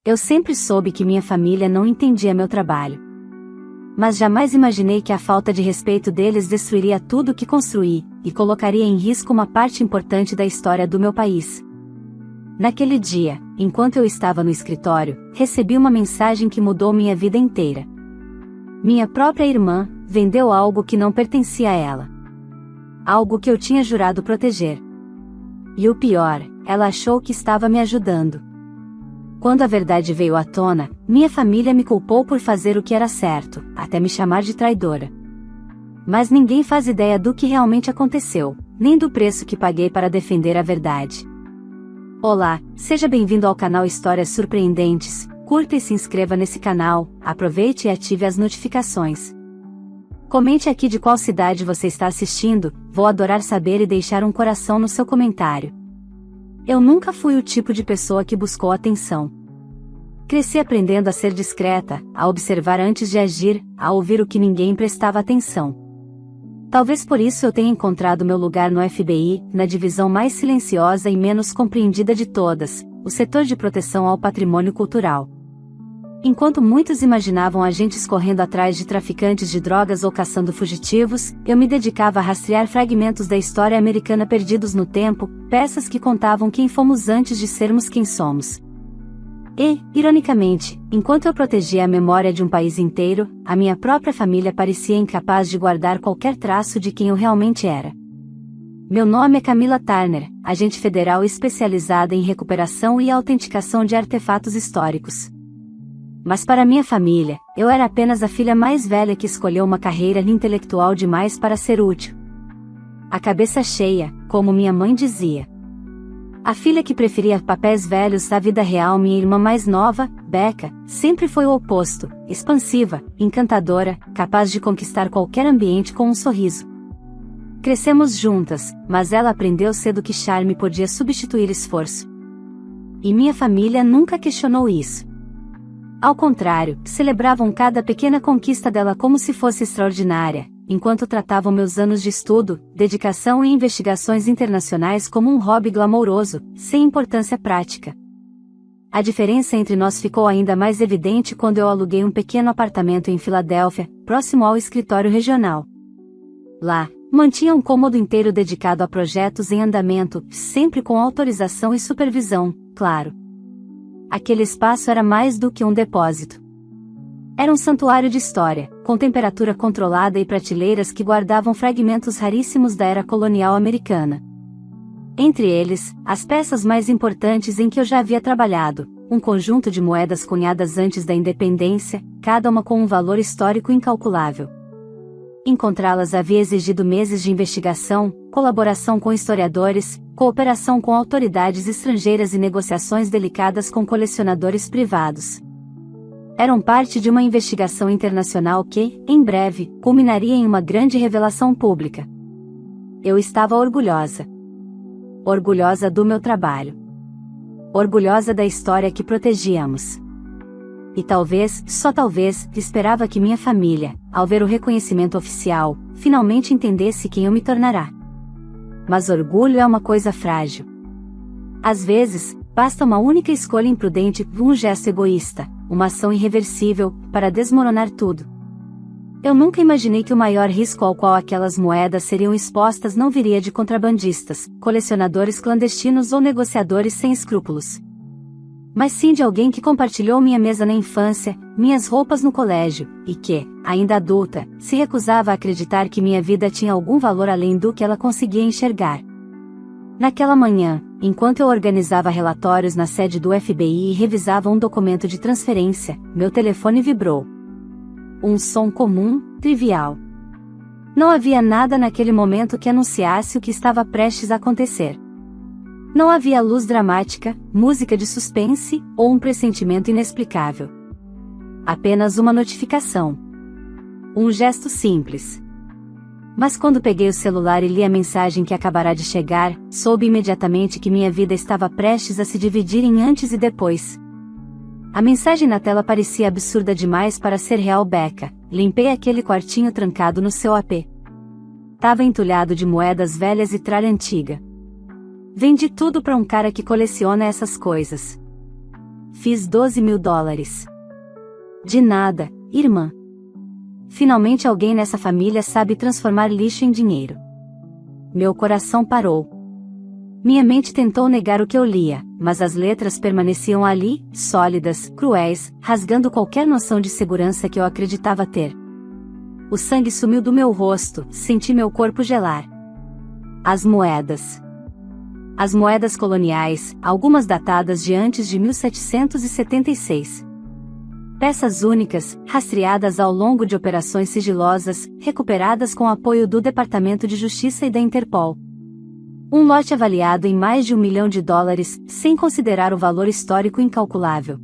Eu sempre soube que minha família não entendia meu trabalho. Mas jamais imaginei que a falta de respeito deles destruiria tudo o que construí, e colocaria em risco uma parte importante da história do meu país. Naquele dia, enquanto eu estava no escritório, recebi uma mensagem que mudou minha vida inteira. Minha própria irmã vendeu algo que não pertencia a ela. Algo que eu tinha jurado proteger. E o pior, ela achou que estava me ajudando. Quando a verdade veio à tona, minha família me culpou por fazer o que era certo, até me chamar de traidora. Mas ninguém faz ideia do que realmente aconteceu, nem do preço que paguei para defender a verdade. Olá, seja bem-vindo ao canal Histórias Surpreendentes. Curta e se inscreva nesse canal, aproveite e ative as notificações. Comente aqui de qual cidade você está assistindo, vou adorar saber e deixar um coração no seu comentário. Eu nunca fui o tipo de pessoa que buscou atenção. Cresci aprendendo a ser discreta, a observar antes de agir, a ouvir o que ninguém prestava atenção. Talvez por isso eu tenha encontrado meu lugar no FBI, na divisão mais silenciosa e menos compreendida de todas, o setor de proteção ao patrimônio cultural. Enquanto muitos imaginavam agentes correndo atrás de traficantes de drogas ou caçando fugitivos, eu me dedicava a rastrear fragmentos da história americana perdidos no tempo, peças que contavam quem fomos antes de sermos quem somos. E, ironicamente, enquanto eu protegia a memória de um país inteiro, a minha própria família parecia incapaz de guardar qualquer traço de quem eu realmente era. Meu nome é Camila Turner, agente federal especializada em recuperação e autenticação de artefatos históricos. Mas para minha família, eu era apenas a filha mais velha que escolheu uma carreira intelectual demais para ser útil. A cabeça cheia, como minha mãe dizia. A filha que preferia papéis velhos à vida real. Minha irmã mais nova, Becca, sempre foi o oposto, expansiva, encantadora, capaz de conquistar qualquer ambiente com um sorriso. Crescemos juntas, mas ela aprendeu cedo que charme podia substituir esforço. E minha família nunca questionou isso. Ao contrário, celebravam cada pequena conquista dela como se fosse extraordinária, enquanto tratavam meus anos de estudo, dedicação e investigações internacionais como um hobby glamouroso, sem importância prática. A diferença entre nós ficou ainda mais evidente quando eu aluguei um pequeno apartamento em Filadélfia, próximo ao escritório regional. Lá, mantinha um cômodo inteiro dedicado a projetos em andamento, sempre com autorização e supervisão, claro. Aquele espaço era mais do que um depósito. Era um santuário de história, com temperatura controlada e prateleiras que guardavam fragmentos raríssimos da era colonial americana. Entre eles, as peças mais importantes em que eu já havia trabalhado, um conjunto de moedas cunhadas antes da independência, cada uma com um valor histórico incalculável. Encontrá-las havia exigido meses de investigação, colaboração com historiadores, cooperação com autoridades estrangeiras e negociações delicadas com colecionadores privados. Eram parte de uma investigação internacional que, em breve, culminaria em uma grande revelação pública. Eu estava orgulhosa. Orgulhosa do meu trabalho. Orgulhosa da história que protegíamos. E talvez, só talvez, esperava que minha família, ao ver o reconhecimento oficial, finalmente entendesse quem eu me tornará. Mas orgulho é uma coisa frágil. Às vezes, basta uma única escolha imprudente, um gesto egoísta, uma ação irreversível, para desmoronar tudo. Eu nunca imaginei que o maior risco ao qual aquelas moedas seriam expostas não viria de contrabandistas, colecionadores clandestinos ou negociadores sem escrúpulos. Mas sim de alguém que compartilhou minha mesa na infância, minhas roupas no colégio, e que, ainda adulta, se recusava a acreditar que minha vida tinha algum valor além do que ela conseguia enxergar. Naquela manhã, enquanto eu organizava relatórios na sede do FBI e revisava um documento de transferência, meu telefone vibrou. Um som comum, trivial. Não havia nada naquele momento que anunciasse o que estava prestes a acontecer. Não havia luz dramática, música de suspense, ou um pressentimento inexplicável. Apenas uma notificação. Um gesto simples. Mas quando peguei o celular e li a mensagem que acabará de chegar, soube imediatamente que minha vida estava prestes a se dividir em antes e depois. A mensagem na tela parecia absurda demais para ser real. Becca, limpei aquele quartinho trancado no seu AP. Tava entulhado de moedas velhas e tralha antiga. Vendi tudo para um cara que coleciona essas coisas. Fiz $12.000. De nada, irmã. Finalmente alguém nessa família sabe transformar lixo em dinheiro. Meu coração parou. Minha mente tentou negar o que eu lia, mas as letras permaneciam ali, sólidas, cruéis, rasgando qualquer noção de segurança que eu acreditava ter. O sangue sumiu do meu rosto, senti meu corpo gelar. As moedas. As moedas coloniais, algumas datadas de antes de 1776. Peças únicas, rastreadas ao longo de operações sigilosas, recuperadas com apoio do Departamento de Justiça e da Interpol. Um lote avaliado em mais de $1 milhão, sem considerar o valor histórico incalculável.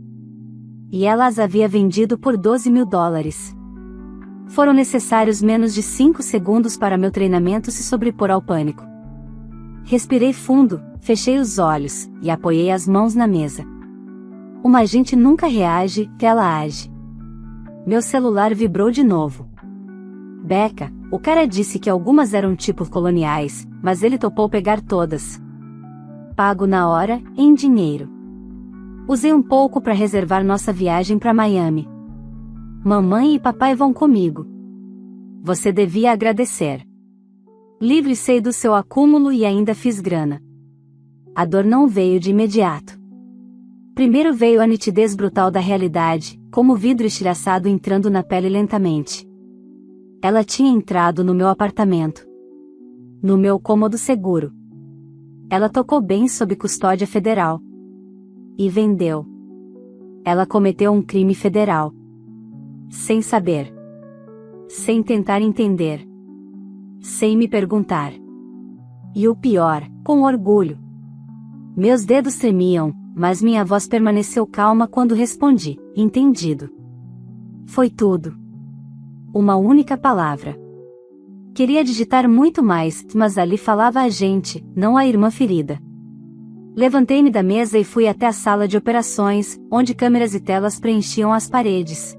E ela as havia vendido por $12.000. Foram necessários menos de 5 segundos para meu treinamento se sobrepor ao pânico. Respirei fundo, fechei os olhos, e apoiei as mãos na mesa. Uma agente nunca reage, ela age. Meu celular vibrou de novo. Becca, o cara disse que algumas eram tipo coloniais, mas ele topou pegar todas. Pago na hora, em dinheiro. Usei um pouco para reservar nossa viagem para Miami. Mamãe e papai vão comigo. Você devia agradecer. Livre-sei do seu acúmulo e ainda fiz grana. A dor não veio de imediato. Primeiro veio a nitidez brutal da realidade, como vidro estilhaçado entrando na pele lentamente. Ela tinha entrado no meu apartamento. No meu cômodo seguro. Ela tocou bem sob custódia federal. E vendeu. Ela cometeu um crime federal. Sem saber. Sem tentar entender. Sem me perguntar. E o pior, com orgulho. Meus dedos tremiam, mas minha voz permaneceu calma quando respondi, entendido. Foi tudo. Uma única palavra. Queria digitar muito mais, mas ali falava a gente, não a irmã ferida. Levantei-me da mesa e fui até a sala de operações, onde câmeras e telas preenchiam as paredes.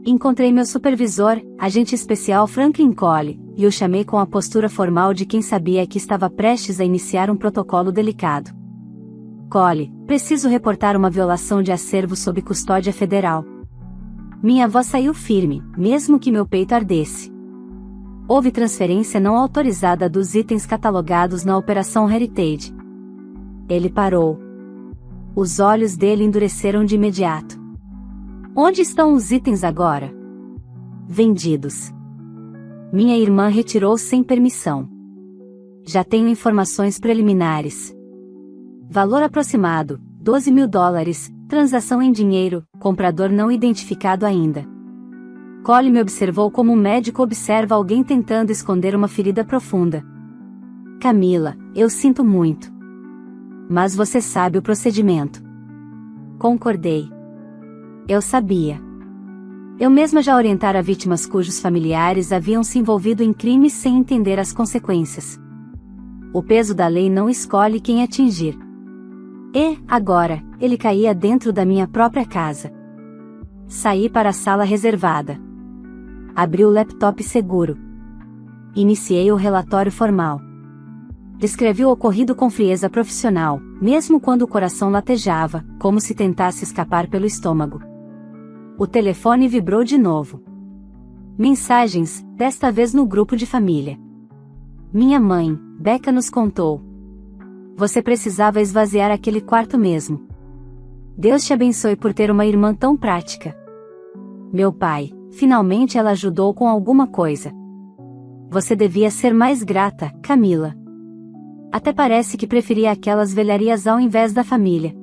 Encontrei meu supervisor, agente especial Franklin Cole, e o chamei com a postura formal de quem sabia que estava prestes a iniciar um protocolo delicado. Cole, preciso reportar uma violação de acervo sob custódia federal. Minha voz saiu firme, mesmo que meu peito ardesse. Houve transferência não autorizada dos itens catalogados na Operação Heritage. Ele parou. Os olhos dele endureceram de imediato. Onde estão os itens agora? Vendidos. Minha irmã retirou sem permissão. Já tenho informações preliminares. Valor aproximado, $12.000, transação em dinheiro, comprador não identificado ainda. Cole me observou como um médico observa alguém tentando esconder uma ferida profunda. Camila, eu sinto muito. Mas você sabe o procedimento. Concordei. Eu sabia. Eu mesma já orientara vítimas cujos familiares haviam se envolvido em crimes sem entender as consequências. O peso da lei não escolhe quem atingir. E, agora, ele caía dentro da minha própria casa. Saí para a sala reservada. Abri o laptop seguro. Iniciei o relatório formal. Descrevi o ocorrido com frieza profissional, mesmo quando o coração latejava, como se tentasse escapar pelo estômago. O telefone vibrou de novo. Mensagens, desta vez no grupo de família. Minha mãe, Becca nos contou. Você precisava esvaziar aquele quarto mesmo. Deus te abençoe por ter uma irmã tão prática. Meu pai, finalmente ela ajudou com alguma coisa. Você devia ser mais grata, Camila. Até parece que preferia aquelas velharias ao invés da família.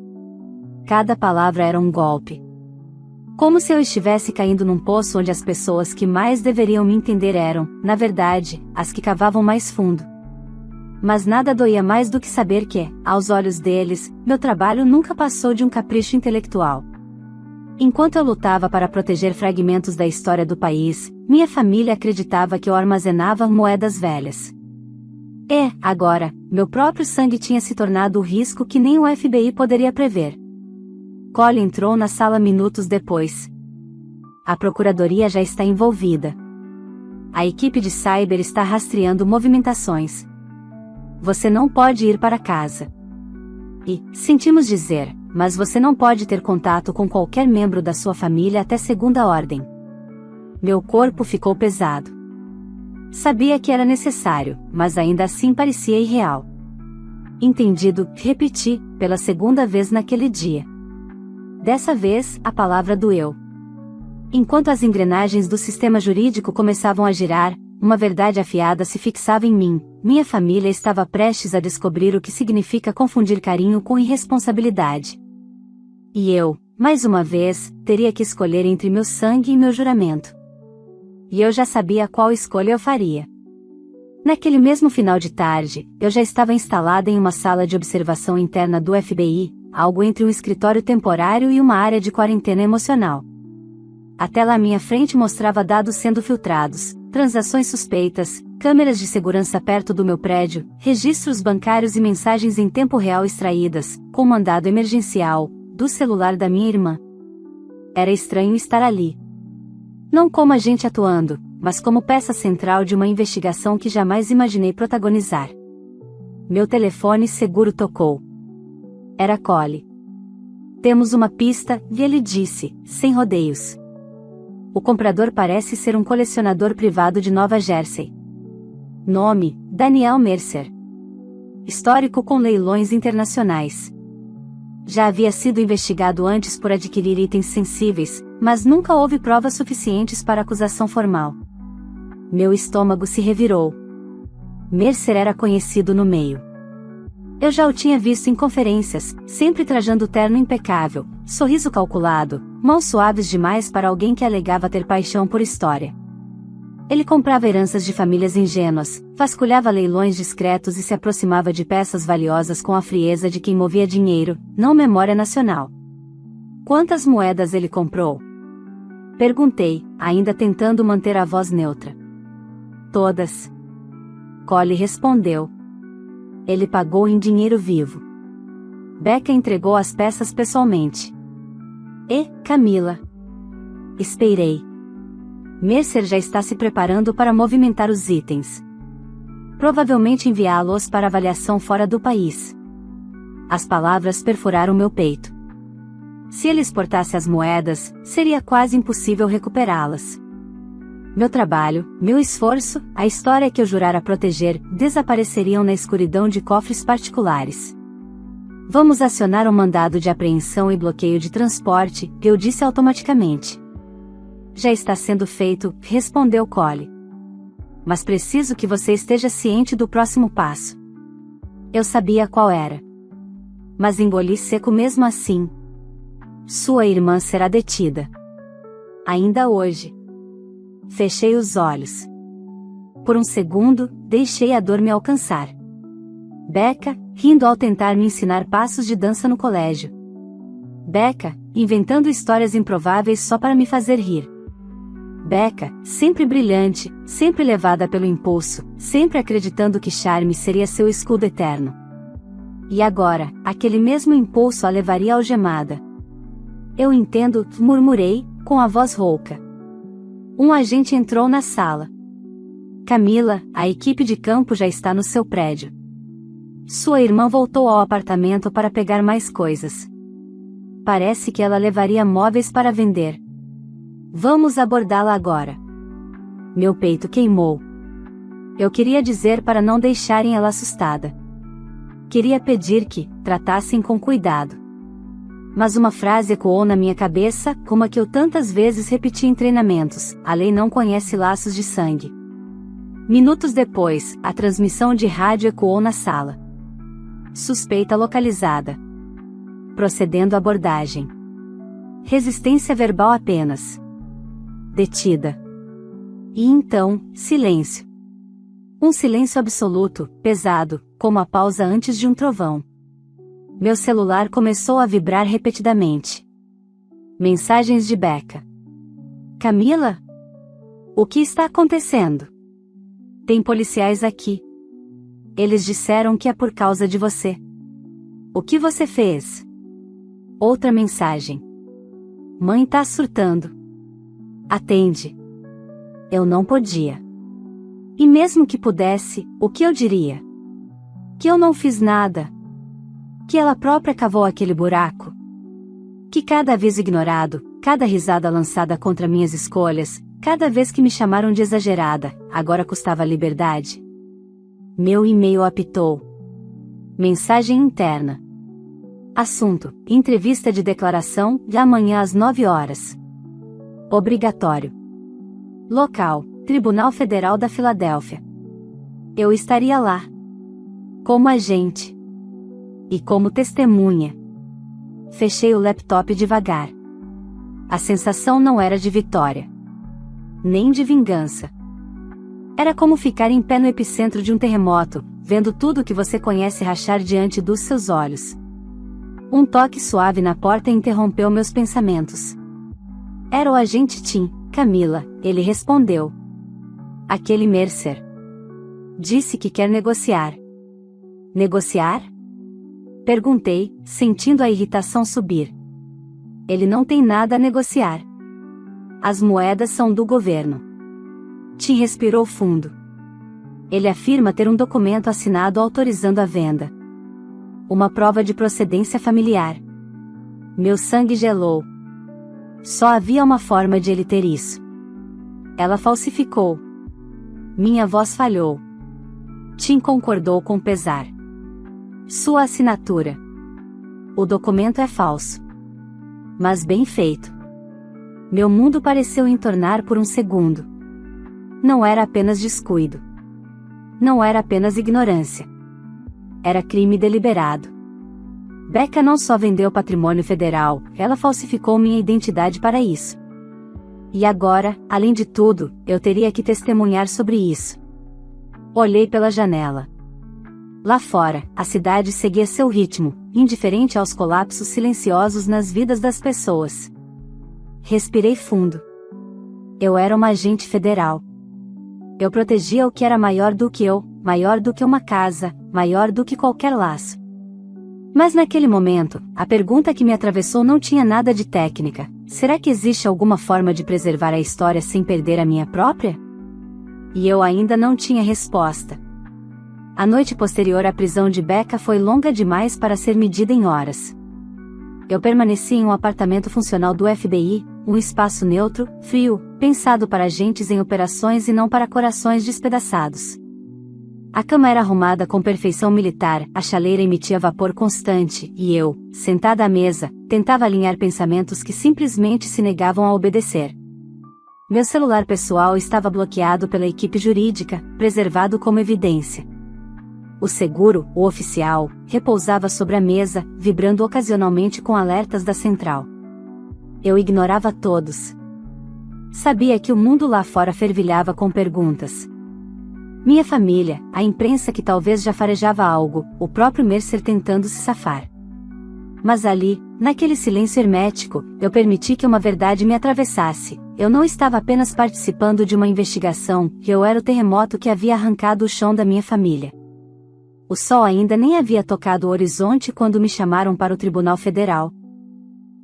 Cada palavra era um golpe. Como se eu estivesse caindo num poço onde as pessoas que mais deveriam me entender eram, na verdade, as que cavavam mais fundo. Mas nada doía mais do que saber que, aos olhos deles, meu trabalho nunca passou de um capricho intelectual. Enquanto eu lutava para proteger fragmentos da história do país, minha família acreditava que eu armazenava moedas velhas. E, agora, meu próprio sangue tinha se tornado o risco que nem o FBI poderia prever. Cole entrou na sala minutos depois. A procuradoria já está envolvida. A equipe de cyber está rastreando movimentações. Você não pode ir para casa. E, sentimos dizer, mas você não pode ter contato com qualquer membro da sua família até segunda ordem. Meu corpo ficou pesado. Sabia que era necessário, mas ainda assim parecia irreal. Entendido, repeti, pela segunda vez naquele dia. Dessa vez, a palavra doeu. Enquanto as engrenagens do sistema jurídico começavam a girar, uma verdade afiada se fixava em mim. Minha família estava prestes a descobrir o que significa confundir carinho com irresponsabilidade. E eu, mais uma vez, teria que escolher entre meu sangue e meu juramento. E eu já sabia qual escolha eu faria. Naquele mesmo final de tarde, eu já estava instalada em uma sala de observação interna do FBI, algo entre um escritório temporário e uma área de quarentena emocional. A tela à minha frente mostrava dados sendo filtrados, transações suspeitas, câmeras de segurança perto do meu prédio, registros bancários e mensagens em tempo real extraídas, com mandado emergencial, do celular da minha irmã. Era estranho estar ali. Não como agente atuando, mas como peça central de uma investigação que jamais imaginei protagonizar. Meu telefone seguro tocou. Era Cole. Temos uma pista, e ele disse, sem rodeios. O comprador parece ser um colecionador privado de Nova Jersey. Nome, Daniel Mercer. Histórico com leilões internacionais. Já havia sido investigado antes por adquirir itens sensíveis, mas nunca houve provas suficientes para acusação formal. Meu estômago se revirou. Mercer era conhecido no meio. Eu já o tinha visto em conferências, sempre trajando terno impecável, sorriso calculado, mãos suaves demais para alguém que alegava ter paixão por história. Ele comprava heranças de famílias ingênuas, vasculhava leilões discretos e se aproximava de peças valiosas com a frieza de quem movia dinheiro, não memória nacional. Quantas moedas ele comprou? Perguntei, ainda tentando manter a voz neutra. Todas. Cole respondeu. Ele pagou em dinheiro vivo. Becca entregou as peças pessoalmente. E, Camila? Esperei. Mercer já está se preparando para movimentar os itens. Provavelmente enviá-los para avaliação fora do país. As palavras perfuraram meu peito. Se ele exportasse as moedas, seria quase impossível recuperá-las. Meu trabalho, meu esforço, a história que eu jurara proteger, desapareceriam na escuridão de cofres particulares. Vamos acionar um mandado de apreensão e bloqueio de transporte, eu disse automaticamente. Já está sendo feito, respondeu Cole. Mas preciso que você esteja ciente do próximo passo. Eu sabia qual era. Mas engoli seco mesmo assim. Sua irmã será detida. Ainda hoje. Fechei os olhos. Por um segundo, deixei a dor me alcançar. Becca, rindo ao tentar me ensinar passos de dança no colégio. Becca, inventando histórias improváveis só para me fazer rir. Becca, sempre brilhante, sempre levada pelo impulso, sempre acreditando que charme seria seu escudo eterno. E agora, aquele mesmo impulso a levaria algemada. Eu entendo, murmurei, com a voz rouca. Um agente entrou na sala. Camila, a equipe de campo já está no seu prédio. Sua irmã voltou ao apartamento para pegar mais coisas. Parece que ela levaria móveis para vender. Vamos abordá-la agora. Meu peito queimou. Eu queria dizer para não deixarem ela assustada. Queria pedir que tratassem com cuidado. Mas uma frase ecoou na minha cabeça, como a que eu tantas vezes repeti em treinamentos: a lei não conhece laços de sangue. Minutos depois, a transmissão de rádio ecoou na sala. Suspeita localizada. Procedendo à abordagem. Resistência verbal apenas. Detida. E então, silêncio. Um silêncio absoluto, pesado, como a pausa antes de um trovão. Meu celular começou a vibrar repetidamente. Mensagens de Becca. Camila? O que está acontecendo? Tem policiais aqui. Eles disseram que é por causa de você. O que você fez? Outra mensagem. Mãe tá surtando. Atende. Eu não podia. E mesmo que pudesse, o que eu diria? Que eu não fiz nada. Que ela própria cavou aquele buraco. Que cada aviso ignorado, cada risada lançada contra minhas escolhas, cada vez que me chamaram de exagerada, agora custava a liberdade? Meu e-mail apitou. Mensagem interna. Assunto: entrevista de declaração, de amanhã às 9 horas. Obrigatório. Local: Tribunal Federal da Filadélfia. Eu estaria lá. Como agente. E como testemunha. Fechei o laptop devagar. A sensação não era de vitória. Nem de vingança. Era como ficar em pé no epicentro de um terremoto, vendo tudo o que você conhece rachar diante dos seus olhos. Um toque suave na porta interrompeu meus pensamentos. Era o agente Tim. Camila, ele respondeu. Aquele Mercer. Disse que quer negociar. Negociar? Perguntei, sentindo a irritação subir. Ele não tem nada a negociar. As moedas são do governo. Tim respirou fundo. Ele afirma ter um documento assinado autorizando a venda. Uma prova de procedência familiar. Meu sangue gelou. Só havia uma forma de ele ter isso. Ela falsificou. Minha voz falhou. Tim concordou com pesar. Sua assinatura. O documento é falso. Mas bem feito. Meu mundo pareceu entornar por um segundo. Não era apenas descuido. Não era apenas ignorância. Era crime deliberado. Becca não só vendeu patrimônio federal, ela falsificou minha identidade para isso. E agora, além de tudo, eu teria que testemunhar sobre isso. Olhei pela janela. Lá fora, a cidade seguia seu ritmo, indiferente aos colapsos silenciosos nas vidas das pessoas. Respirei fundo. Eu era uma agente federal. Eu protegia o que era maior do que eu, maior do que uma casa, maior do que qualquer laço. Mas naquele momento, a pergunta que me atravessou não tinha nada de técnica. Será que existe alguma forma de preservar a história sem perder a minha própria? E eu ainda não tinha resposta. A noite posterior à prisão de Becca foi longa demais para ser medida em horas. Eu permaneci em um apartamento funcional do FBI, um espaço neutro, frio, pensado para agentes em operações e não para corações despedaçados. A cama era arrumada com perfeição militar, a chaleira emitia vapor constante, e eu, sentada à mesa, tentava alinhar pensamentos que simplesmente se negavam a obedecer. Meu celular pessoal estava bloqueado pela equipe jurídica, preservado como evidência. O seguro, o oficial, repousava sobre a mesa, vibrando ocasionalmente com alertas da central. Eu ignorava todos. Sabia que o mundo lá fora fervilhava com perguntas. Minha família, a imprensa que talvez já farejava algo, o próprio Mercer tentando se safar. Mas ali, naquele silêncio hermético, eu permiti que uma verdade me atravessasse. Eu não estava apenas participando de uma investigação, eu era o terremoto que havia arrancado o chão da minha família. O sol ainda nem havia tocado o horizonte quando me chamaram para o Tribunal Federal.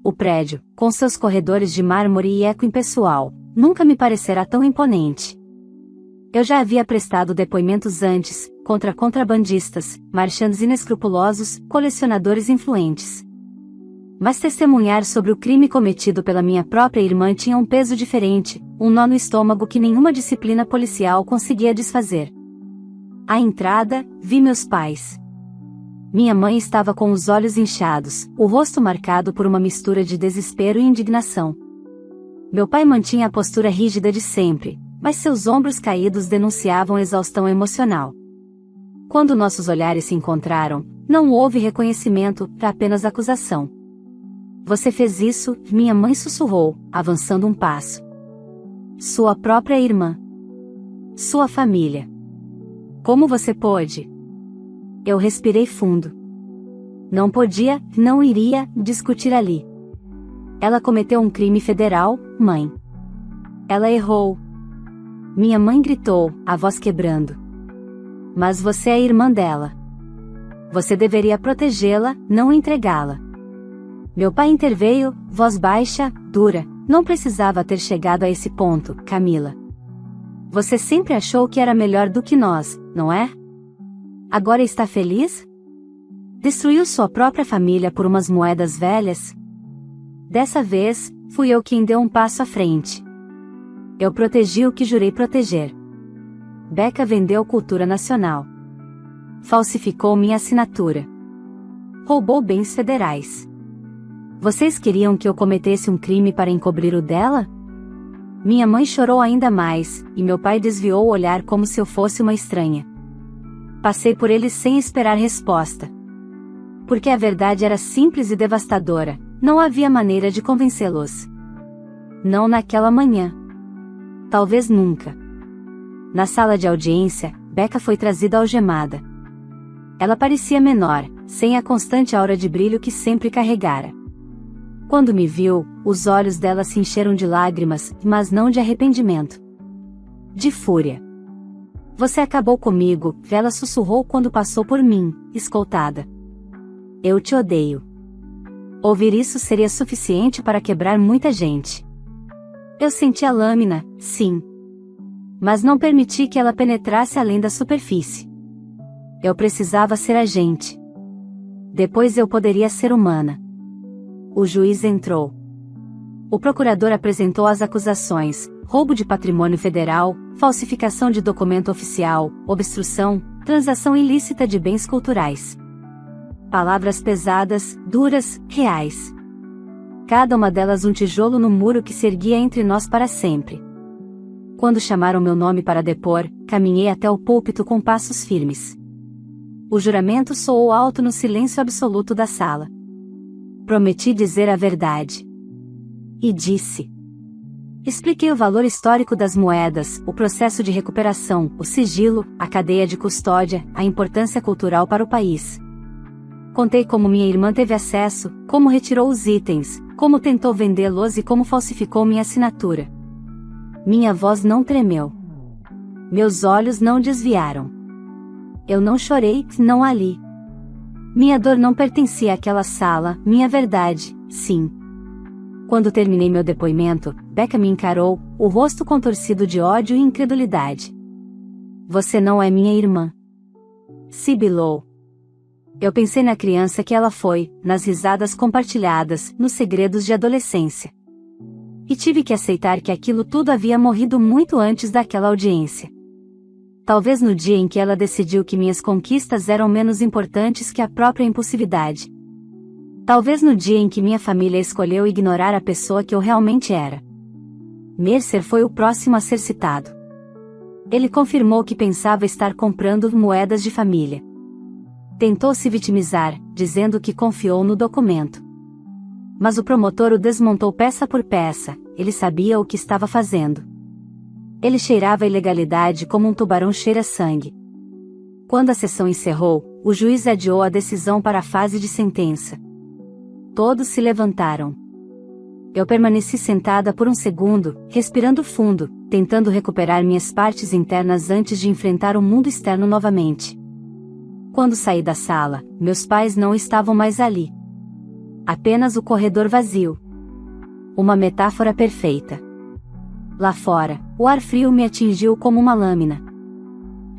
O prédio, com seus corredores de mármore e eco impessoal, nunca me parecerá tão imponente. Eu já havia prestado depoimentos antes, contra contrabandistas, marchandos inescrupulosos, colecionadores influentes. Mas testemunhar sobre o crime cometido pela minha própria irmã tinha um peso diferente, um nó no estômago que nenhuma disciplina policial conseguia desfazer. À entrada, vi meus pais. Minha mãe estava com os olhos inchados, o rosto marcado por uma mistura de desespero e indignação. Meu pai mantinha a postura rígida de sempre, mas seus ombros caídos denunciavam exaustão emocional. Quando nossos olhares se encontraram, não houve reconhecimento, apenas acusação. Você fez isso, minha mãe sussurrou, avançando um passo. Sua própria irmã. Sua família. Como você pôde? Eu respirei fundo. Não podia, não iria, discutir ali. Ela cometeu um crime federal, mãe. Ela errou. Minha mãe gritou, a voz quebrando. Mas você é irmã dela. Você deveria protegê-la, não entregá-la. Meu pai interveio, voz baixa, dura. Não precisava ter chegado a esse ponto, Camila. Você sempre achou que era melhor do que nós, não é? Agora está feliz? Destruiu sua própria família por umas moedas velhas? Dessa vez, fui eu quem deu um passo à frente. Eu protegi o que jurei proteger. Becca vendeu cultura nacional. Falsificou minha assinatura. Roubou bens federais. Vocês queriam que eu cometesse um crime para encobrir o dela? Minha mãe chorou ainda mais, e meu pai desviou o olhar como se eu fosse uma estranha. Passei por eles sem esperar resposta. Porque a verdade era simples e devastadora, não havia maneira de convencê-los. Não naquela manhã. Talvez nunca. Na sala de audiência, Becca foi trazida algemada. Ela parecia menor, sem a constante aura de brilho que sempre carregara. Quando me viu, os olhos dela se encheram de lágrimas, mas não de arrependimento. De fúria. Você acabou comigo, ela sussurrou quando passou por mim, escoltada. Eu te odeio. Ouvir isso seria suficiente para quebrar muita gente. Eu senti a lâmina, sim. Mas não permiti que ela penetrasse além da superfície. Eu precisava ser agente. Depois eu poderia ser humana. O juiz entrou. O procurador apresentou as acusações: roubo de patrimônio federal, falsificação de documento oficial, obstrução, transação ilícita de bens culturais. Palavras pesadas, duras, reais. Cada uma delas um tijolo no muro que se erguia entre nós para sempre. Quando chamaram meu nome para depor, caminhei até o púlpito com passos firmes. O juramento soou alto no silêncio absoluto da sala. Prometi dizer a verdade. E disse. Expliquei o valor histórico das moedas, o processo de recuperação, o sigilo, a cadeia de custódia, a importância cultural para o país. Contei como minha irmã teve acesso, como retirou os itens, como tentou vendê-los e como falsificou minha assinatura. Minha voz não tremeu. Meus olhos não desviaram. Eu não chorei, não ali. Minha dor não pertencia àquela sala, minha verdade, sim. Quando terminei meu depoimento, Becca me encarou, o rosto contorcido de ódio e incredulidade. Você não é minha irmã. Sibilou. Eu pensei na criança que ela foi, nas risadas compartilhadas, nos segredos de adolescência. E tive que aceitar que aquilo tudo havia morrido muito antes daquela audiência. Talvez no dia em que ela decidiu que minhas conquistas eram menos importantes que a própria impulsividade. Talvez no dia em que minha família escolheu ignorar a pessoa que eu realmente era. Mercer foi o próximo a ser citado. Ele confirmou que pensava estar comprando moedas de família. Tentou se vitimizar, dizendo que confiou no documento. Mas o promotor o desmontou peça por peça, ele sabia o que estava fazendo. Ele cheirava a ilegalidade como um tubarão cheira sangue. Quando a sessão encerrou, o juiz adiou a decisão para a fase de sentença. Todos se levantaram. Eu permaneci sentada por um segundo, respirando fundo, tentando recuperar minhas partes internas antes de enfrentar o mundo externo novamente. Quando saí da sala, meus pais não estavam mais ali. Apenas o corredor vazio. Uma metáfora perfeita. Lá fora, o ar frio me atingiu como uma lâmina.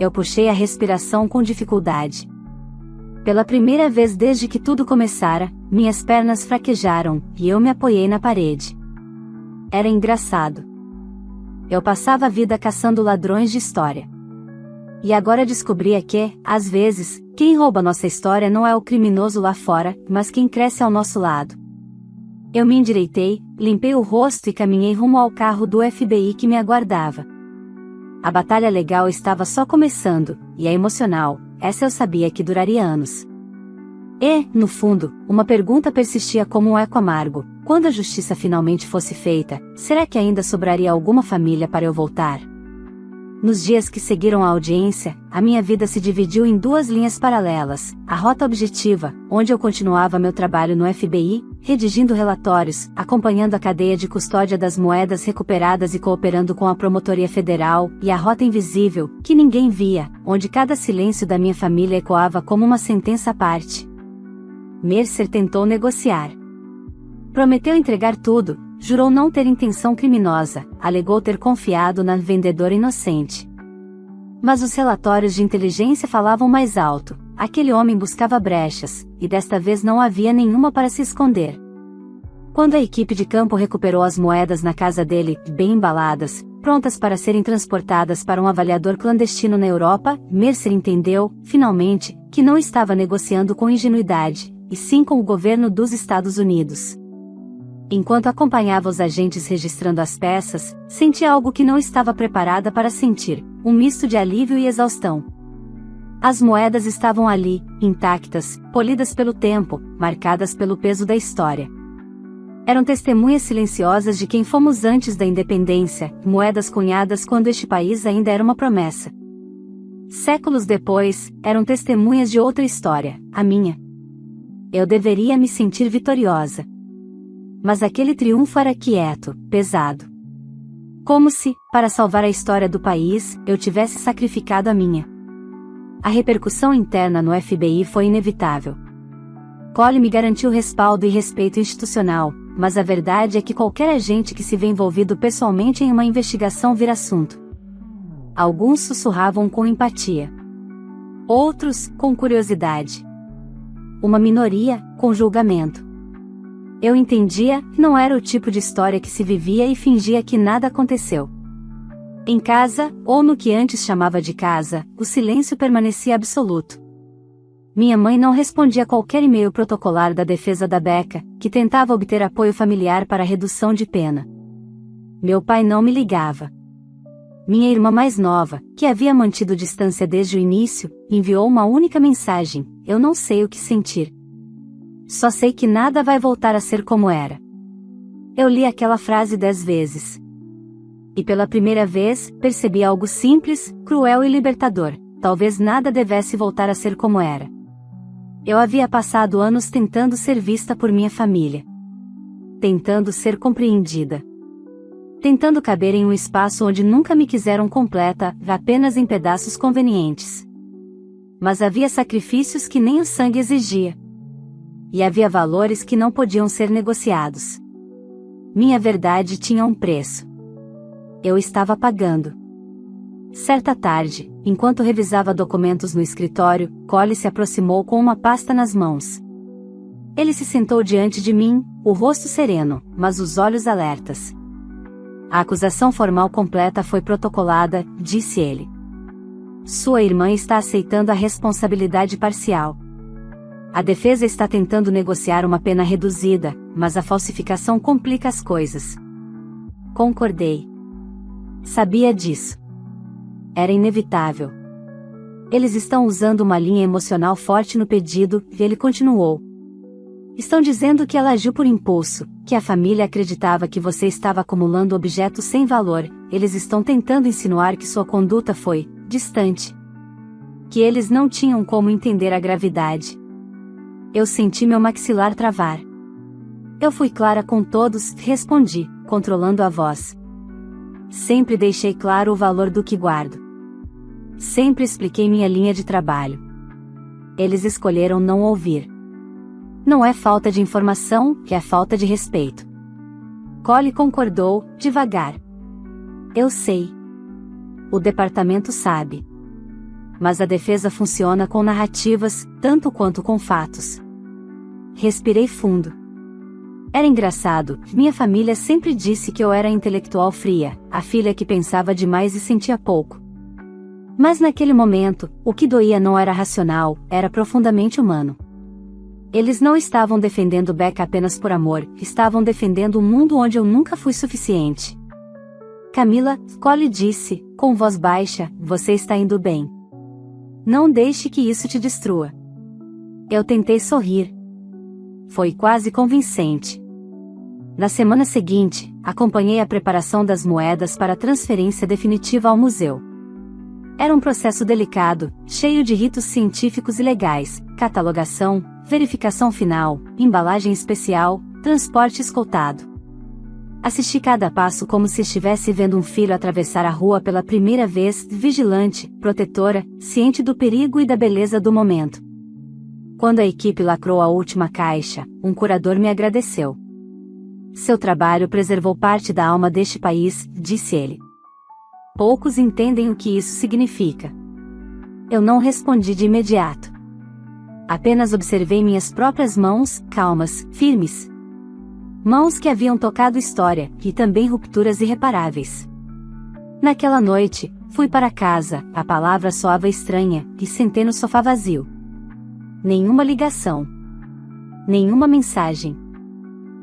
Eu puxei a respiração com dificuldade. Pela primeira vez desde que tudo começara, minhas pernas fraquejaram, e eu me apoiei na parede. Era engraçado. Eu passava a vida caçando ladrões de história. E agora descobria que, às vezes, quem rouba nossa história não é o criminoso lá fora, mas quem cresce ao nosso lado. Eu me endireitei, limpei o rosto e caminhei rumo ao carro do FBI que me aguardava. A batalha legal estava só começando, e a emocional, essa eu sabia que duraria anos. E, no fundo, uma pergunta persistia como um eco amargo: quando a justiça finalmente fosse feita, será que ainda sobraria alguma família para eu voltar? Nos dias que seguiram a audiência, a minha vida se dividiu em duas linhas paralelas: a rota objetiva, onde eu continuava meu trabalho no FBI, redigindo relatórios, acompanhando a cadeia de custódia das moedas recuperadas e cooperando com a Promotoria Federal, e a rota invisível, que ninguém via, onde cada silêncio da minha família ecoava como uma sentença à parte. Mercer tentou negociar. Prometeu entregar tudo, jurou não ter intenção criminosa, alegou ter confiado na vendedora inocente. Mas os relatórios de inteligência falavam mais alto: aquele homem buscava brechas, e desta vez não havia nenhuma para se esconder. Quando a equipe de campo recuperou as moedas na casa dele, bem embaladas, prontas para serem transportadas para um avaliador clandestino na Europa, Mercer entendeu, finalmente, que não estava negociando com ingenuidade, e sim com o governo dos Estados Unidos. Enquanto acompanhava os agentes registrando as peças, senti algo que não estava preparada para sentir, um misto de alívio e exaustão. As moedas estavam ali, intactas, polidas pelo tempo, marcadas pelo peso da história. Eram testemunhas silenciosas de quem fomos antes da independência, moedas cunhadas quando este país ainda era uma promessa. Séculos depois, eram testemunhas de outra história, a minha. Eu deveria me sentir vitoriosa. Mas aquele triunfo era quieto, pesado. Como se, para salvar a história do país, eu tivesse sacrificado a minha. A repercussão interna no FBI foi inevitável. Cole me garantiu respaldo e respeito institucional, mas a verdade é que qualquer agente que se vê envolvido pessoalmente em uma investigação vira assunto. Alguns sussurravam com empatia. Outros, com curiosidade. Uma minoria, com julgamento. Eu entendia, não era o tipo de história que se vivia e fingia que nada aconteceu. Em casa, ou no que antes chamava de casa, o silêncio permanecia absoluto. Minha mãe não respondia a qualquer e-mail protocolar da defesa da Becca, que tentava obter apoio familiar para a redução de pena. Meu pai não me ligava. Minha irmã mais nova, que havia mantido distância desde o início, enviou uma única mensagem: eu não sei o que sentir. Só sei que nada vai voltar a ser como era. Eu li aquela frase 10 vezes. E pela primeira vez, percebi algo simples, cruel e libertador: talvez nada devesse voltar a ser como era. Eu havia passado anos tentando ser vista por minha família. Tentando ser compreendida. Tentando caber em um espaço onde nunca me quiseram completa, apenas em pedaços convenientes. Mas havia sacrifícios que nem o sangue exigia. E havia valores que não podiam ser negociados. Minha verdade tinha um preço. Eu estava pagando. Certa tarde, enquanto revisava documentos no escritório, Cole se aproximou com uma pasta nas mãos. Ele se sentou diante de mim, o rosto sereno, mas os olhos alertas. A acusação formal completa foi protocolada, disse ele. Sua irmã está aceitando a responsabilidade parcial. A defesa está tentando negociar uma pena reduzida, mas a falsificação complica as coisas. Concordei. Sabia disso. Era inevitável. Eles estão usando uma linha emocional forte no pedido, e ele continuou. Estão dizendo que ela agiu por impulso, que a família acreditava que você estava acumulando objetos sem valor, eles estão tentando insinuar que sua conduta foi distante. Que eles não tinham como entender a gravidade. Eu senti meu maxilar travar. Eu fui clara com todos, respondi, controlando a voz. Sempre deixei claro o valor do que guardo. Sempre expliquei minha linha de trabalho. Eles escolheram não ouvir. Não é falta de informação, é falta de respeito. Cole concordou, devagar. Eu sei. O departamento sabe. Mas a defesa funciona com narrativas, tanto quanto com fatos. Respirei fundo. Era engraçado, minha família sempre disse que eu era a intelectual fria, a filha que pensava demais e sentia pouco. Mas naquele momento, o que doía não era racional, era profundamente humano. Eles não estavam defendendo Becca apenas por amor, estavam defendendo um mundo onde eu nunca fui suficiente. Camila, Cole disse, com voz baixa, você está indo bem. Não deixe que isso te destrua. Eu tentei sorrir. Foi quase convincente. Na semana seguinte, acompanhei a preparação das moedas para a transferência definitiva ao museu. Era um processo delicado, cheio de ritos científicos e legais, catalogação, verificação final, embalagem especial, transporte escoltado. Assisti cada passo como se estivesse vendo um filho atravessar a rua pela primeira vez, vigilante, protetora, ciente do perigo e da beleza do momento. Quando a equipe lacrou a última caixa, um curador me agradeceu. Seu trabalho preservou parte da alma deste país, disse ele. Poucos entendem o que isso significa. Eu não respondi de imediato. Apenas observei minhas próprias mãos, calmas, firmes. Mãos que haviam tocado história, e também rupturas irreparáveis. Naquela noite, fui para casa, a palavra soava estranha, e sentei no sofá vazio. Nenhuma ligação. Nenhuma mensagem.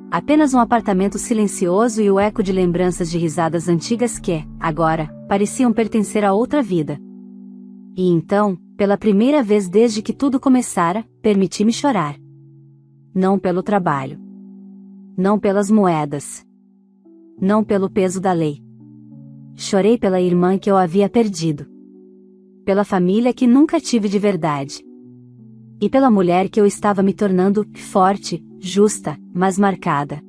Apenas um apartamento silencioso e o eco de lembranças de risadas antigas que, agora, pareciam pertencer a outra vida. E então, pela primeira vez desde que tudo começara, permiti-me chorar. Não pelo trabalho. Não pelas moedas. Não pelo peso da lei. Chorei pela irmã que eu havia perdido. Pela família que nunca tive de verdade. E pela mulher que eu estava me tornando, forte, justa, mas marcada.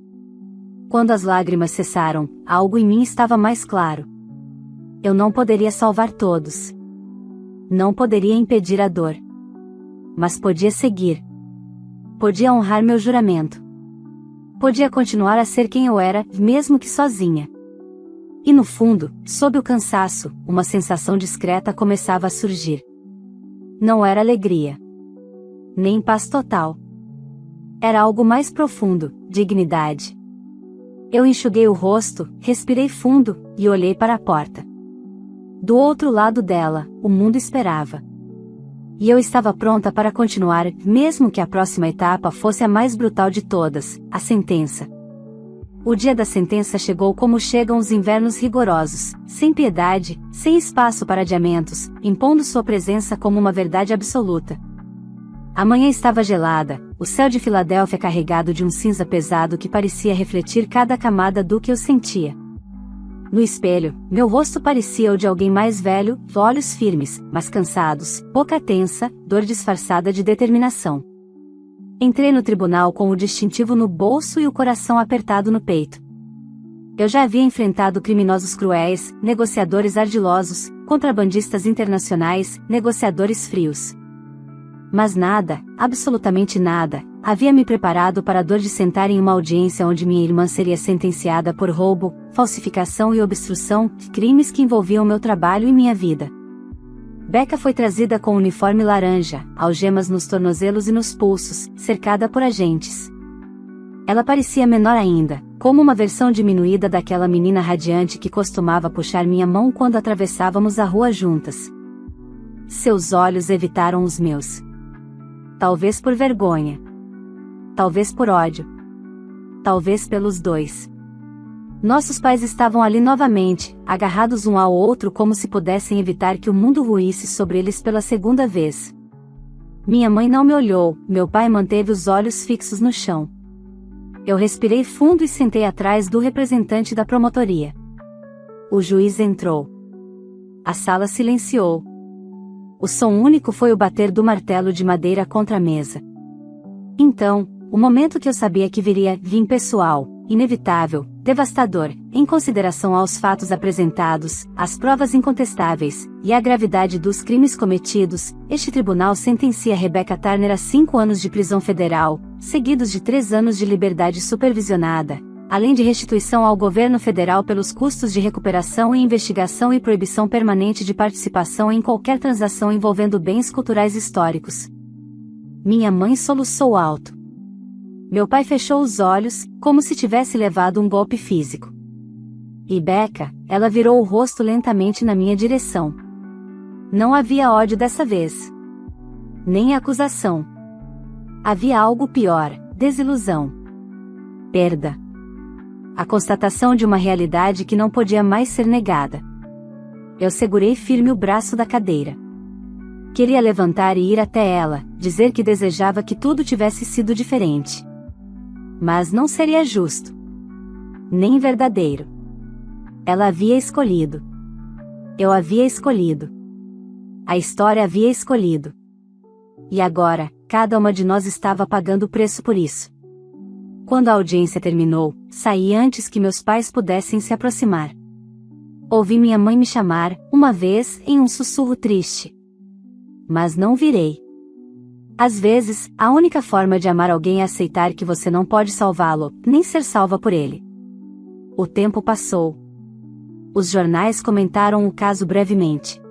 Quando as lágrimas cessaram, algo em mim estava mais claro. Eu não poderia salvar todos. Não poderia impedir a dor. Mas podia seguir. Podia honrar meu juramento. Podia continuar a ser quem eu era, mesmo que sozinha. E no fundo, sob o cansaço, uma sensação discreta começava a surgir. Não era alegria. Nem paz total. Era algo mais profundo, dignidade. Eu enxuguei o rosto, respirei fundo, e olhei para a porta. Do outro lado dela, o mundo esperava. E eu estava pronta para continuar, mesmo que a próxima etapa fosse a mais brutal de todas, a sentença. O dia da sentença chegou como chegam os invernos rigorosos, sem piedade, sem espaço para adiamentos, impondo sua presença como uma verdade absoluta. A manhã estava gelada, o céu de Filadélfia carregado de um cinza pesado que parecia refletir cada camada do que eu sentia. No espelho, meu rosto parecia o de alguém mais velho, olhos firmes, mas cansados, boca tensa, dor disfarçada de determinação. Entrei no tribunal com o distintivo no bolso e o coração apertado no peito. Eu já havia enfrentado criminosos cruéis, negociadores ardilosos, contrabandistas internacionais, negociadores frios. Mas nada, absolutamente nada, havia me preparado para a dor de sentar em uma audiência onde minha irmã seria sentenciada por roubo, falsificação e obstrução, crimes que envolviam meu trabalho e minha vida. Becca foi trazida com um uniforme laranja, algemas nos tornozelos e nos pulsos, cercada por agentes. Ela parecia menor ainda, como uma versão diminuída daquela menina radiante que costumava puxar minha mão quando atravessávamos a rua juntas. Seus olhos evitaram os meus. Talvez por vergonha. Talvez por ódio. Talvez pelos dois. Nossos pais estavam ali novamente, agarrados um ao outro como se pudessem evitar que o mundo ruísse sobre eles pela segunda vez. Minha mãe não me olhou, meu pai manteve os olhos fixos no chão. Eu respirei fundo e sentei atrás do representante da promotoria. O juiz entrou. A sala silenciou. O som único foi o bater do martelo de madeira contra a mesa. Então, o momento que eu sabia que viria, vim pessoal, inevitável, devastador, em consideração aos fatos apresentados, às provas incontestáveis, e à gravidade dos crimes cometidos, este tribunal sentencia Rebecca Turner a 5 anos de prisão federal, seguidos de 3 anos de liberdade supervisionada, além de restituição ao governo federal pelos custos de recuperação e investigação e proibição permanente de participação em qualquer transação envolvendo bens culturais históricos. Minha mãe soluçou alto. Meu pai fechou os olhos, como se tivesse levado um golpe físico. E Becca, ela virou o rosto lentamente na minha direção. Não havia ódio dessa vez. Nem acusação. Havia algo pior, desilusão. Perda. A constatação de uma realidade que não podia mais ser negada. Eu segurei firme o braço da cadeira. Queria levantar e ir até ela, dizer que desejava que tudo tivesse sido diferente. Mas não seria justo. Nem verdadeiro. Ela havia escolhido. Eu havia escolhido. A história havia escolhido. E agora, cada uma de nós estava pagando o preço por isso. Quando a audiência terminou, saí antes que meus pais pudessem se aproximar. Ouvi minha mãe me chamar, uma vez, em um sussurro triste. Mas não virei. Às vezes, a única forma de amar alguém é aceitar que você não pode salvá-lo, nem ser salva por ele. O tempo passou. Os jornais comentaram o caso brevemente.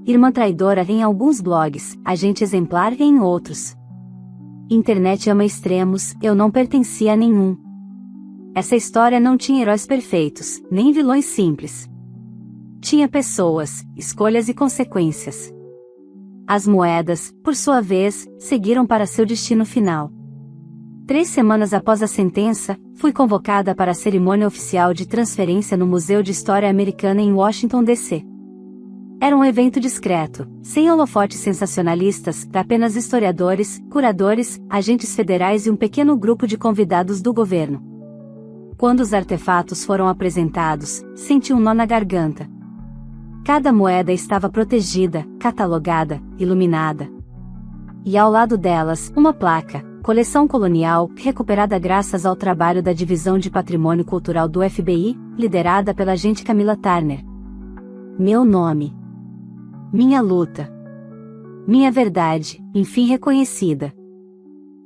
Irmã traidora em alguns blogs, agente exemplar em outros. Internet ama extremos, eu não pertencia a nenhum. Essa história não tinha heróis perfeitos, nem vilões simples. Tinha pessoas, escolhas e consequências. As moedas, por sua vez, seguiram para seu destino final. 3 semanas após a sentença, fui convocada para a cerimônia oficial de transferência no Museu de História Americana em Washington, D.C. Era um evento discreto, sem holofotes sensacionalistas, apenas historiadores, curadores, agentes federais e um pequeno grupo de convidados do governo. Quando os artefatos foram apresentados, senti um nó na garganta. Cada moeda estava protegida, catalogada, iluminada. E ao lado delas, uma placa, coleção colonial, recuperada graças ao trabalho da Divisão de Patrimônio Cultural do FBI, liderada pela agente Camila Turner. Meu nome. Minha luta. Minha verdade, enfim reconhecida.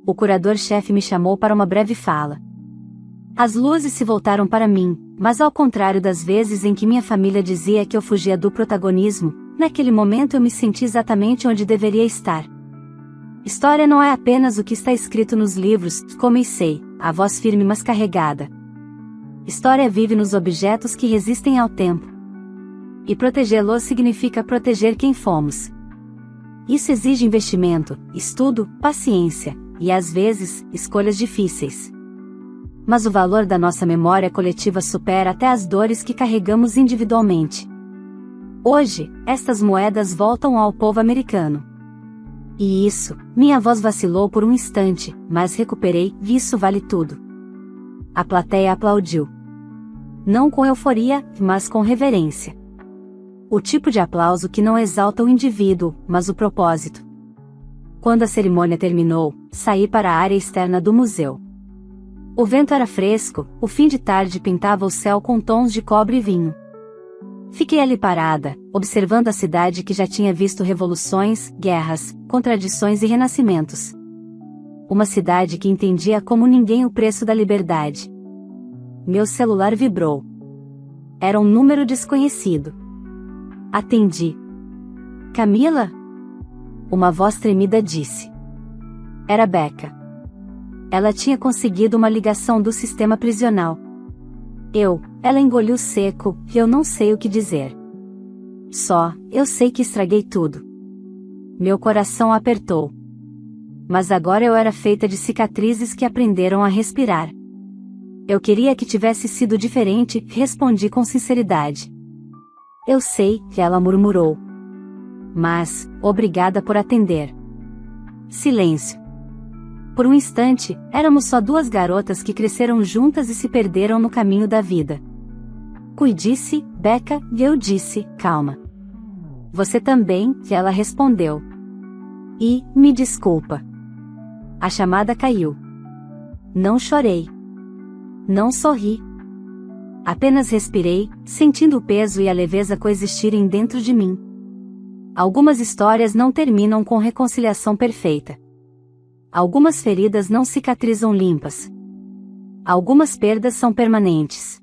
O curador-chefe me chamou para uma breve fala. As luzes se voltaram para mim, mas ao contrário das vezes em que minha família dizia que eu fugia do protagonismo, naquele momento eu me senti exatamente onde deveria estar. História não é apenas o que está escrito nos livros, comecei, a voz firme mas carregada. História vive nos objetos que resistem ao tempo. E protegê-los significa proteger quem fomos. Isso exige investimento, estudo, paciência, e às vezes, escolhas difíceis. Mas o valor da nossa memória coletiva supera até as dores que carregamos individualmente. Hoje, estas moedas voltam ao povo americano. E isso, minha voz vacilou por um instante, mas recuperei, isso vale tudo. A plateia aplaudiu. Não com euforia, mas com reverência. O tipo de aplauso que não exalta o indivíduo, mas o propósito. Quando a cerimônia terminou, saí para a área externa do museu. O vento era fresco, o fim de tarde pintava o céu com tons de cobre e vinho. Fiquei ali parada, observando a cidade que já tinha visto revoluções, guerras, contradições e renascimentos. Uma cidade que entendia como ninguém o preço da liberdade. Meu celular vibrou. Era um número desconhecido. Atendi. Camila? Uma voz tremida disse. Era Becca. Ela tinha conseguido uma ligação do sistema prisional. Ela engoliu seco, e eu não sei o que dizer. Eu sei que estraguei tudo. Meu coração apertou. Mas agora eu era feita de cicatrizes que aprenderam a respirar. Eu queria que tivesse sido diferente, respondi com sinceridade. Eu sei, ela murmurou. Mas, obrigada por atender. Silêncio. Por um instante, éramos só 2 garotas que cresceram juntas e se perderam no caminho da vida. Disse, Becca, e eu disse, calma. Você também, e ela respondeu. E, me desculpa. A chamada caiu. Não chorei. Não sorri. Apenas respirei, sentindo o peso e a leveza coexistirem dentro de mim. Algumas histórias não terminam com reconciliação perfeita. Algumas feridas não cicatrizam limpas. Algumas perdas são permanentes.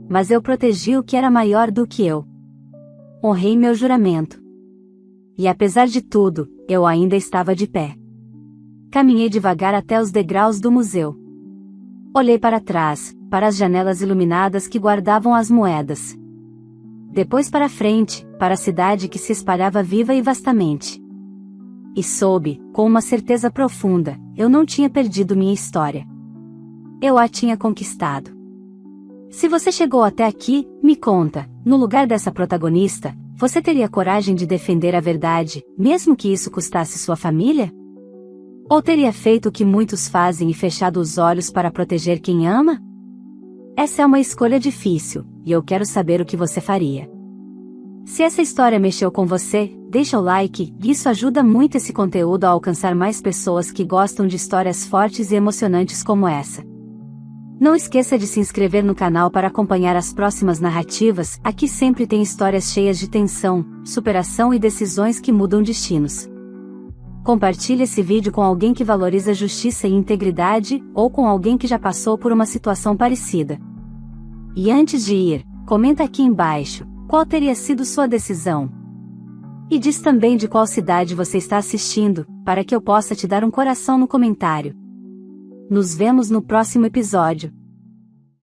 Mas eu protegi o que era maior do que eu. Honrei meu juramento. E apesar de tudo, eu ainda estava de pé. Caminhei devagar até os degraus do museu. Olhei para trás, para as janelas iluminadas que guardavam as moedas. Depois para frente, para a cidade que se espalhava viva e vastamente. E soube, com uma certeza profunda, eu não tinha perdido minha história. Eu a tinha conquistado. Se você chegou até aqui, me conta, no lugar dessa protagonista, você teria coragem de defender a verdade, mesmo que isso custasse sua família? Ou teria feito o que muitos fazem e fechado os olhos para proteger quem ama? Essa é uma escolha difícil, e eu quero saber o que você faria. Se essa história mexeu com você, deixa o like, isso ajuda muito esse conteúdo a alcançar mais pessoas que gostam de histórias fortes e emocionantes como essa. Não esqueça de se inscrever no canal para acompanhar as próximas narrativas, aqui sempre tem histórias cheias de tensão, superação e decisões que mudam destinos. Compartilhe esse vídeo com alguém que valoriza justiça e integridade, ou com alguém que já passou por uma situação parecida. E antes de ir, comenta aqui embaixo, qual teria sido sua decisão? E diz também de qual cidade você está assistindo, para que eu possa te dar um coração no comentário. Nos vemos no próximo episódio.